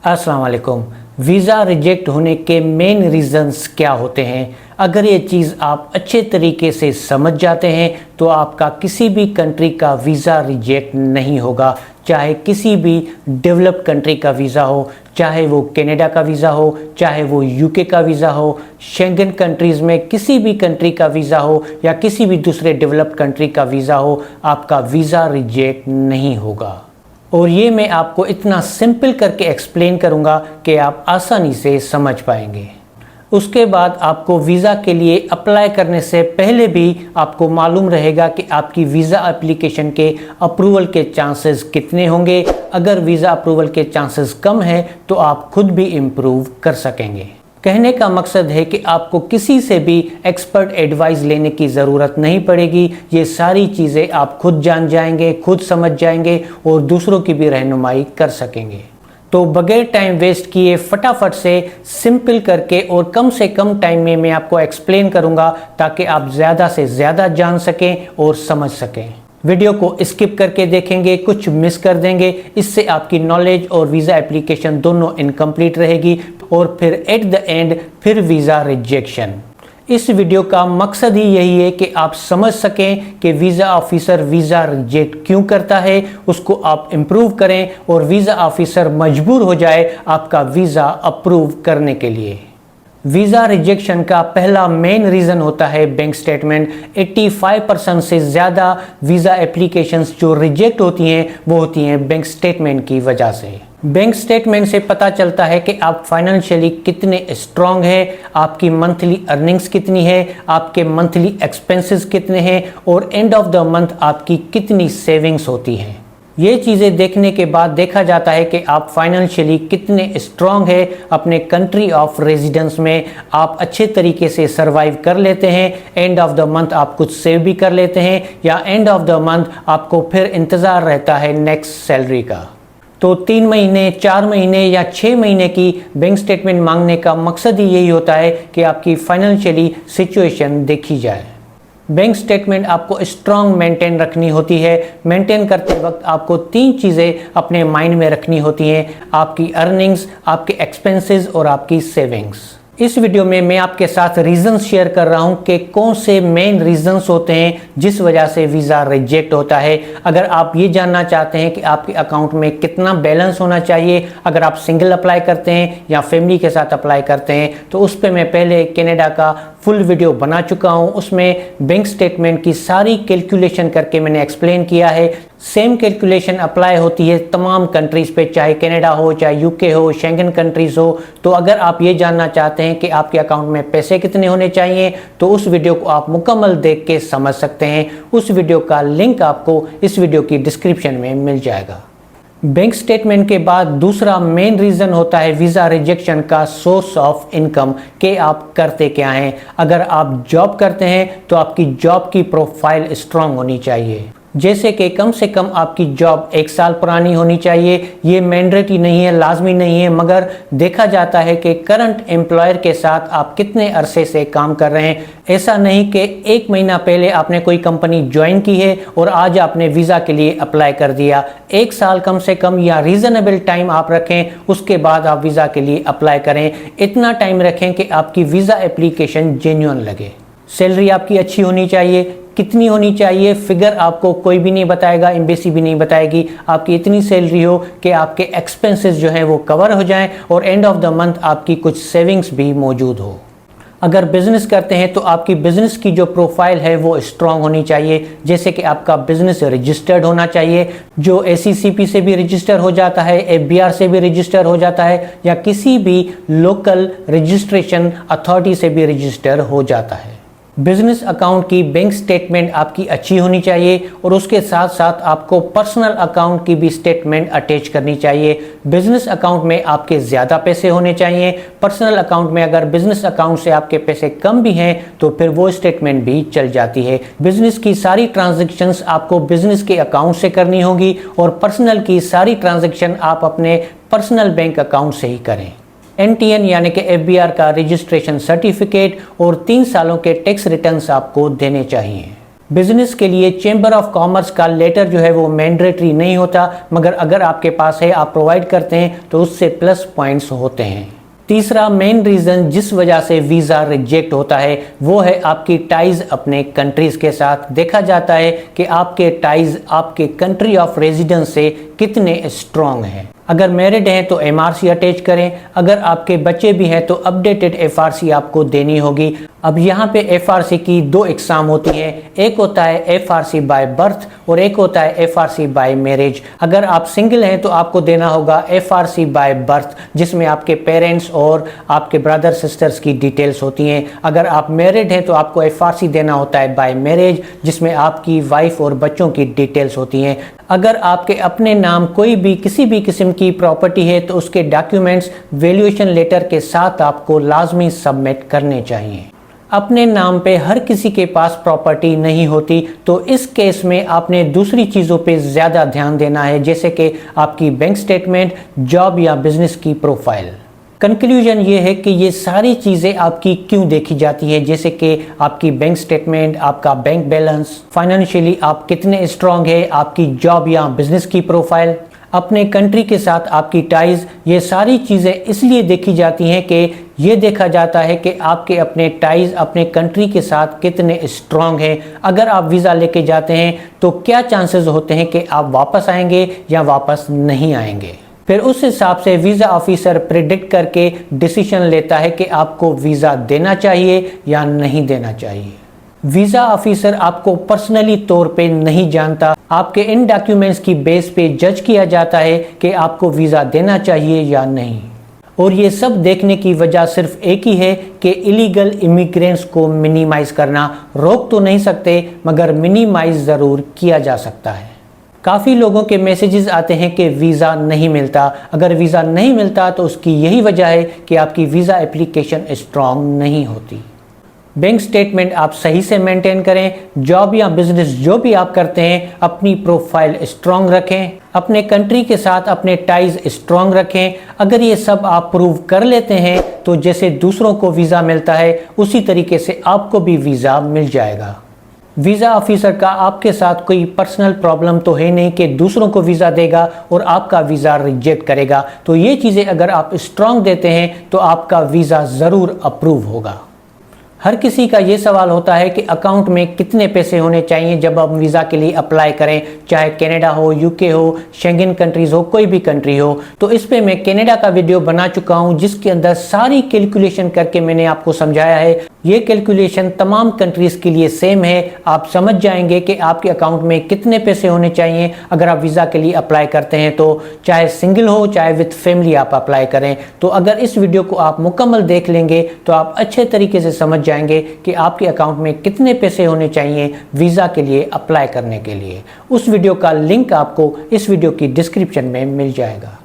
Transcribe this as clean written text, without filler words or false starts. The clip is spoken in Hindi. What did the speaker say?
अस्सलाम वालेकुम। वीज़ा रिजेक्ट होने के मेन रीज़न्स क्या होते हैं? अगर ये चीज़ आप अच्छे तरीके से समझ जाते हैं तो आपका किसी भी कंट्री का वीज़ा रिजेक्ट नहीं होगा, चाहे किसी भी डेवलप्ड कंट्री का वीज़ा हो, चाहे वो कनाडा का वीज़ा हो, चाहे वो यूके का वीज़ा हो, शेंगन कंट्रीज़ में किसी भी कंट्री का वीज़ा हो या किसी भी दूसरे डेवलप्ड कंट्री का वीज़ा हो, आपका वीज़ा रिजेक्ट नहीं होगा। और ये मैं आपको इतना सिंपल करके एक्सप्लेन करूँगा कि आप आसानी से समझ पाएंगे। उसके बाद आपको वीज़ा के लिए अप्लाई करने से पहले भी आपको मालूम रहेगा कि आपकी वीज़ा एप्लीकेशन के अप्रूवल के चांसेस कितने होंगे। अगर वीज़ा अप्रूवल के चांसेस कम हैं तो आप खुद भी इम्प्रूव कर सकेंगे। कहने का मकसद है कि आपको किसी से भी एक्सपर्ट एडवाइस लेने की ज़रूरत नहीं पड़ेगी। ये सारी चीज़ें आप खुद जान जाएंगे, खुद समझ जाएंगे और दूसरों की भी रहनुमाई कर सकेंगे। तो बगैर टाइम वेस्ट किए फटाफट से सिंपल करके और कम से कम टाइम में मैं आपको एक्सप्लेन करूँगा ताकि आप ज़्यादा से ज़्यादा जान सकें और समझ सकें। वीडियो को स्किप करके देखेंगे, कुछ मिस कर देंगे, इससे आपकी नॉलेज और वीज़ा एप्लीकेशन दोनों इनकम्प्लीट रहेगी और फिर एट द एंड फिर वीज़ा रिजेक्शन। इस वीडियो का मकसद ही यही है कि आप समझ सकें कि वीज़ा ऑफिसर वीज़ा रिजेक्ट क्यों करता है, उसको आप इम्प्रूव करें और वीज़ा ऑफिसर मजबूर हो जाए आपका वीज़ा अप्रूव करने के लिए। वीज़ा रिजेक्शन का पहला मेन रीज़न होता है बैंक स्टेटमेंट। 85% से ज़्यादा वीज़ा एप्लीकेशंस जो रिजेक्ट होती हैं वो होती हैं बैंक स्टेटमेंट की वजह से। बैंक स्टेटमेंट से पता चलता है कि आप फाइनेंशियली कितने स्ट्रांग हैं, आपकी मंथली अर्निंग्स कितनी है, आपके मंथली एक्सपेंसेस कितने हैं और एंड ऑफ द मंथ आपकी कितनी सेविंग्स होती हैं। ये चीज़ें देखने के बाद देखा जाता है कि आप फाइनेंशियली कितने स्ट्रांग है, अपने कंट्री ऑफ रेजिडेंस में आप अच्छे तरीके से सरवाइव कर लेते हैं, एंड ऑफ द मंथ आप कुछ सेव भी कर लेते हैं या एंड ऑफ द मंथ आपको फिर इंतज़ार रहता है नेक्स्ट सैलरी का। तो 3 महीने, 4 महीने या 6 महीने की बैंक स्टेटमेंट मांगने का मकसद ही यही होता है कि आपकी फाइनेंशियली सिचुएशन देखी जाए। बैंक स्टेटमेंट आपको स्ट्रांग मेंटेन रखनी होती है। मेंटेन करते वक्त आपको 3 चीज़ें अपने माइंड में रखनी होती हैं, आपकी अर्निंग्स, आपके एक्सपेंसेस और आपकी सेविंग्स। इस वीडियो में मैं आपके साथ रीजंस शेयर कर रहा हूं कि कौन से मेन रीजंस होते हैं जिस वजह से वीज़ा रिजेक्ट होता है। अगर आप ये जानना चाहते हैं कि आपके अकाउंट में कितना बैलेंस होना चाहिए, अगर आप सिंगल अप्लाई करते हैं या फैमिली के साथ अप्लाई करते हैं, तो उस पर मैं पहले कनाडा का फुल वीडियो बना चुका हूं। उसमें बैंक स्टेटमेंट की सारी कैलकुलेशन करके मैंने एक्सप्लेन किया है। सेम कैलकुलेशन अप्लाई होती है तमाम कंट्रीज़ पे, चाहे कनाडा हो, चाहे यूके हो, शेंगन कंट्रीज़ हो। तो अगर आप ये जानना चाहते हैं कि आपके अकाउंट में पैसे कितने होने चाहिए तो उस वीडियो को आप मुकम्मल देख के समझ सकते हैं। उस वीडियो का लिंक आपको इस वीडियो की डिस्क्रिप्शन में मिल जाएगा। बैंक स्टेटमेंट के बाद दूसरा मेन रीज़न होता है वीज़ा रिजेक्शन का सोर्स ऑफ इनकम, कि आप करते क्या हैं। अगर आप जॉब करते हैं तो आपकी जॉब की प्रोफाइल स्ट्रांग होनी चाहिए, जैसे कि कम से कम आपकी जॉब 1 साल पुरानी होनी चाहिए। ये मैंडेटरी नहीं है, लाजमी नहीं है, मगर देखा जाता है कि करंट एम्प्लॉयर के साथ आप कितने अरसे से काम कर रहे हैं। ऐसा नहीं कि 1 महीना पहले आपने कोई कंपनी ज्वाइन की है और आज आपने वीज़ा के लिए अप्लाई कर दिया। 1 साल कम से कम या रीज़नेबल टाइम आप रखें, उसके बाद आप वीज़ा के लिए अप्लाई करें। इतना टाइम रखें कि आपकी वीज़ा एप्लीकेशन जेन्युइन लगे। सैलरी आपकी अच्छी होनी चाहिए। कितनी होनी चाहिए फिगर आपको कोई भी नहीं बताएगा, एम्बेसी भी नहीं बताएगी। आपकी इतनी सैलरी हो कि आपके एक्सपेंसेस जो हैं वो कवर हो जाएं और एंड ऑफ द मंथ आपकी कुछ सेविंग्स भी मौजूद हो। अगर बिज़नेस करते हैं तो आपकी बिज़नेस की जो प्रोफाइल है वो स्ट्रांग होनी चाहिए, जैसे कि आपका बिज़नेस रजिस्टर्ड होना चाहिए, जो ACCP से भी रजिस्टर हो जाता है, FBR से भी रजिस्टर हो जाता है या किसी भी लोकल रजिस्ट्रेशन अथॉरिटी से भी रजिस्टर हो जाता है। बिजनेस अकाउंट की बैंक स्टेटमेंट आपकी अच्छी होनी चाहिए और उसके साथ साथ आपको पर्सनल अकाउंट की भी स्टेटमेंट अटैच करनी चाहिए। बिजनेस अकाउंट में आपके ज़्यादा पैसे होने चाहिए। पर्सनल अकाउंट में अगर बिजनेस अकाउंट से आपके पैसे कम भी हैं तो फिर वो स्टेटमेंट भी चल जाती है। बिजनेस की सारी ट्रांजैक्शंस आपको बिजनेस के अकाउंट से करनी होगी और पर्सनल की सारी ट्रांजैक्शन आप अपने पर्सनल बैंक अकाउंट से ही करें। NTN यानी कि FBR का रजिस्ट्रेशन सर्टिफिकेट और 3 सालों के टैक्स रिटर्न्स आपको देने चाहिए। बिजनेस के लिए चेंबर ऑफ कॉमर्स का लेटर जो है वो मैंडेटरी नहीं होता, मगर अगर आपके पास है, आप प्रोवाइड करते हैं तो उससे प्लस पॉइंट्स होते हैं। तीसरा मेन रीज़न जिस वजह से वीज़ा रिजेक्ट होता है वो है आपकी टाइज अपने कंट्रीज़ के साथ। देखा जाता है कि आपके टाइज आपके कंट्री ऑफ रेजिडेंस से कितने स्ट्रॉन्ग हैं। अगर मैरिड हैं तो एमआरसी अटैच करें, अगर आपके बच्चे भी हैं तो अपडेटेड एफआरसी आपको देनी होगी। अब यहाँ पे एफआरसी की दो एग्जाम होती हैं, एक होता है एफआरसी बाय बर्थ और एक होता है एफआरसी बाय मैरिज। अगर आप सिंगल हैं तो आपको देना होगा एफआरसी बाय बर्थ, जिसमें आपके पेरेंट्स और आपके ब्रदर सिस्टर्स की डिटेल्स होती हैं। अगर आप मैरिड हैं तो आपको एफआरसी देना होता है बाय मैरिज, जिसमें आपकी वाइफ और बच्चों की डिटेल्स होती हैं। अगर आपके अपने नाम कोई भी किसी भी किस्म की प्रॉपर्टी है तो उसके डॉक्यूमेंट्स वैल्यूएशन लेटर के साथ आपको लाजमी सबमिट करने चाहिए। अपने नाम पे हर किसी के पास प्रॉपर्टी नहीं होती, तो इस केस में आपने दूसरी चीज़ों पे ज़्यादा ध्यान देना है, जैसे कि आपकी बैंक स्टेटमेंट, जॉब या बिजनेस की प्रोफाइल। कंक्लूजन ये है कि ये सारी चीज़ें आपकी क्यों देखी जाती है, जैसे कि आपकी बैंक स्टेटमेंट, आपका बैंक बैलेंस, फाइनेंशियली आप कितने स्ट्रांग है, आपकी जॉब या बिजनेस की प्रोफाइल, अपने कंट्री के साथ आपकी टाइज। ये सारी चीज़ें इसलिए देखी जाती हैं कि ये देखा जाता है कि आपके अपने टाइज अपने कंट्री के साथ कितने स्ट्रांग हैं। अगर आप वीज़ा लेके जाते हैं तो क्या चांसेस होते हैं कि आप वापस आएंगे या वापस नहीं आएंगे। फिर उस हिसाब से वीज़ा ऑफिसर प्रिडिक्ट करके डिसीजन लेता है कि आपको वीज़ा देना चाहिए या नहीं देना चाहिए। वीज़ा ऑफिसर आपको पर्सनली तौर पे नहीं जानता, आपके इन डॉक्यूमेंट्स की बेस पे जज किया जाता है कि आपको वीज़ा देना चाहिए या नहीं। और ये सब देखने की वजह सिर्फ एक ही है कि इलीगल इमिग्रेंट्स को मिनिमाइज करना। रोक तो नहीं सकते मगर मिनिमाइज ज़रूर किया जा सकता है। काफ़ी लोगों के मैसेजेस आते हैं कि वीज़ा नहीं मिलता। अगर वीज़ा नहीं मिलता तो उसकी यही वजह है कि आपकी वीज़ा एप्लीकेशन स्ट्रॉन्ग नहीं होती। बैंक स्टेटमेंट आप सही से मेंटेन करें। जॉब या बिजनेस जो भी आप करते हैं अपनी प्रोफाइल स्ट्रॉन्ग रखें, अपने कंट्री के साथ अपने टाइज स्ट्रॉन्ग रखें। अगर ये सब आप प्रूव कर लेते हैं तो जैसे दूसरों को वीज़ा मिलता है उसी तरीके से आपको भी वीज़ा मिल जाएगा। वीज़ा ऑफिसर का आपके साथ कोई पर्सनल प्रॉब्लम तो है नहीं कि दूसरों को वीज़ा देगा और आपका वीज़ा रिजेक्ट करेगा। तो ये चीज़ें अगर आप स्ट्रॉन्ग देते हैं तो आपका वीज़ा ज़रूर अप्रूव होगा। हर किसी का ये सवाल होता है कि अकाउंट में कितने पैसे होने चाहिए जब हम वीज़ा के लिए अप्लाई करें, चाहे कनाडा हो, यूके हो, शेंगन कंट्रीज़ हो, कोई भी कंट्री हो। तो इस पे मैं कनाडा का वीडियो बना चुका हूँ जिसके अंदर सारी कैलकुलेशन करके मैंने आपको समझाया है। ये कैलकुलेशन तमाम कंट्रीज़ के लिए सेम है। आप समझ जाएंगे कि आपके अकाउंट में कितने पैसे होने चाहिए अगर आप वीज़ा के लिए अप्लाई करते हैं, तो चाहे सिंगल हो चाहे विथ फैमिली आप अप्लाई करें। तो अगर इस वीडियो को आप मुकम्मल देख लेंगे तो आप अच्छे तरीके से समझ जाएंगे कि आपके अकाउंट में कितने पैसे होने चाहिए वीज़ा के लिए अप्लाई करने के लिए। उस वीडियो का लिंक आपको इस वीडियो की डिस्क्रिप्शन में मिल जाएगा।